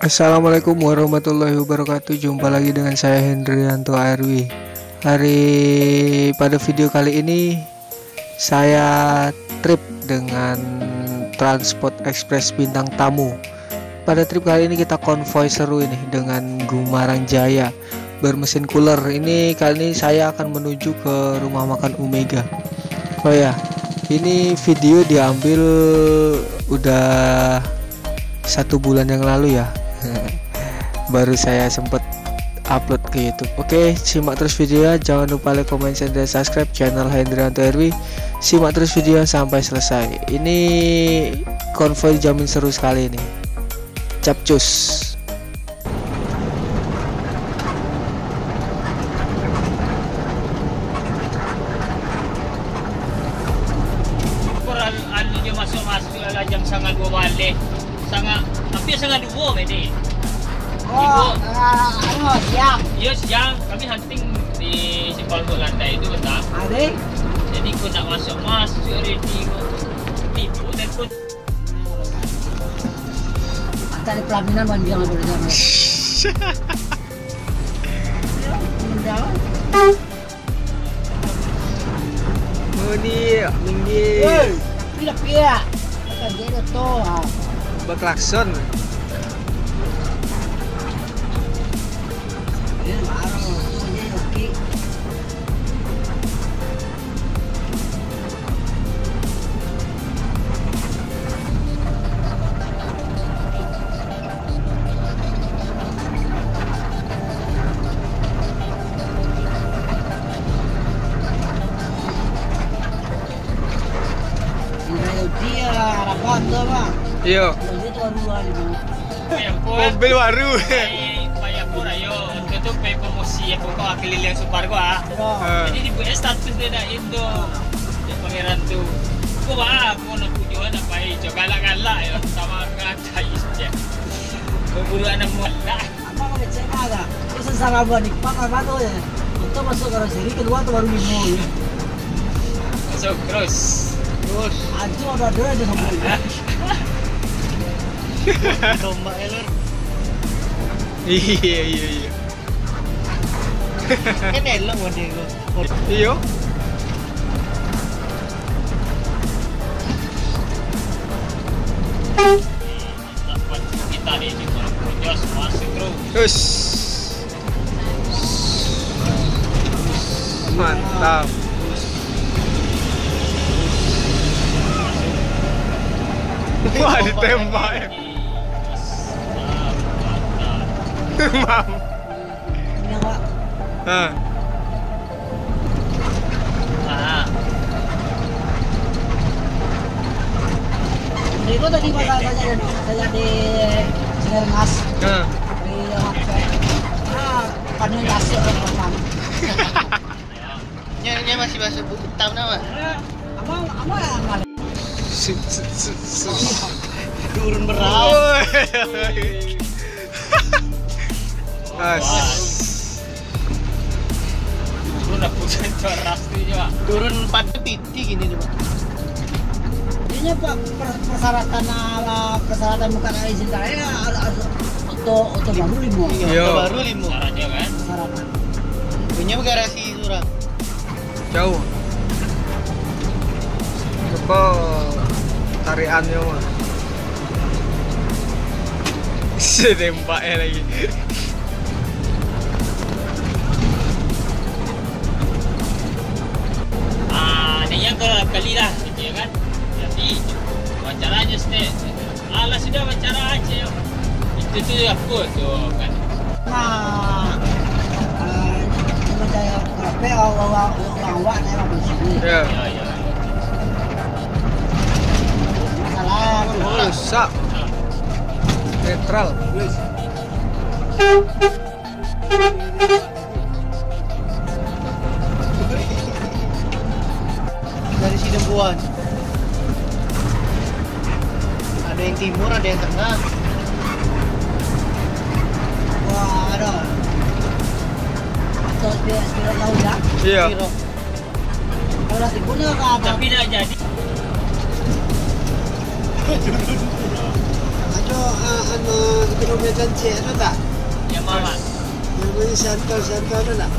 Assalamualaikum warahmatullahi wabarakatuh. Jumpa lagi dengan saya Hendrianto ARW. Pada video kali ini saya trip dengan transport ekspres bintang tamu. Pada trip kali ini kita konvoy seru ini dengan Gumarang Jaya bermesin cooler. Kali ini saya akan menuju ke rumah makan Omega. Oh ya, ini video diambil udah 1 bulan yang lalu ya. Baru saya sempet upload ke YouTube. Oke, simak terus videonya. Jangan lupa like, comment, share, dan subscribe channel Hendrianto RW. Simak terus video sampai selesai. Ini konvoy dijamin seru sekali ini. Capcus. Anunya masuk-masuk lajang sangat gua balik. Hampir sangat dua ini. Siang. Ya siang kami hunting di Simpang Lantai itu betul. Ada. Jadi aku nak masuk ready tipu dan pun Antara pelaminan manjang apa dia. Oh ini minggir. Pila. Kan dia tu. Berklakson. Dia harapan tu bang. Iya. Dia tu baru Mobil baru. Payah pun ayo untuk tu pay promosi aku kau keliling super gua. Jadi dibuat status dia dah itu. Dia pangeran tu. Aku nak tujuan apa hijau galak-galak ya sama ngaca isje. Berburu anak muda. Apa kau cakap ada? Terus salah buat ni pak apa tu ya? Untuk masuk karoseri kedua tu baru 5 ya. So terus. Aduh ada aja nombor. Domba elor. Iya. Kan elok wadi ko. Iya. Dapat kita di situ. Jos masuk terus. Terus. Mantap. Wah, ditembak ya. Mam. Ini apa? Itu tadi saya di Sinarmas. Di panen nasi orang. Nya masih bahasa hitam nama. Ama yang Turun berat. Turun aku ceras tu je. Turun 4 titik gini tu. ini persyaratan bukan izin saya auto baru 5. Iya. Baru 5 caranya kan. Persyaratan. Punya garasi surah. Jauh. Apa tariannya mah? Sedempaknya lagi. Yang kali lah gitu ya kan. Jadi wawancaranya sih. Alah sudah wawancara aja. Itu tu apa tu kan. Nah, saya kafe orang awak ni orang sini. Ya. Ya. Masalah Rusak. Netral. Dari Sidempuan. Ada yang timur, ada yang tengah. wah ada. Terus dia tahu ya. Iya. Kalau timurnya ke apa? Tapi dah jadi. Ada ekonomi janji ada tak? Yang mana? Yang ini sentol ada tak?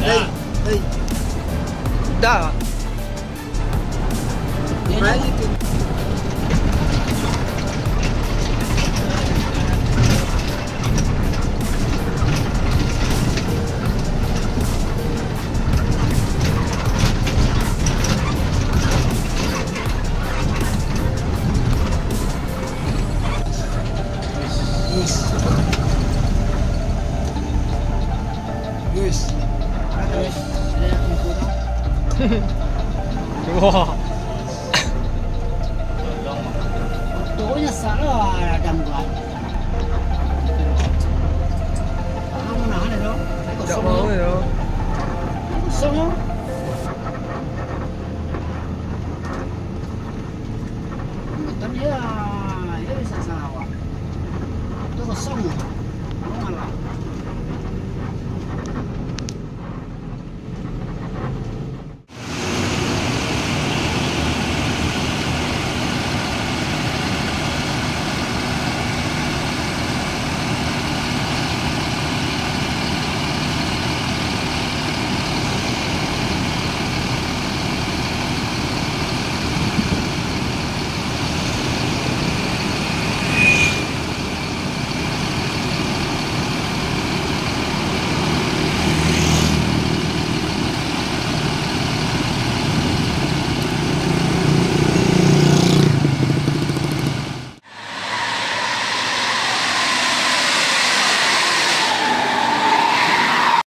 Dah. Hei. Dah. Baik itu. Guys. Guys. Ada yang kurang. Wah. Pokoknya salah ada buat. Kamu nahan dong. Tidak mau ya. Kosong.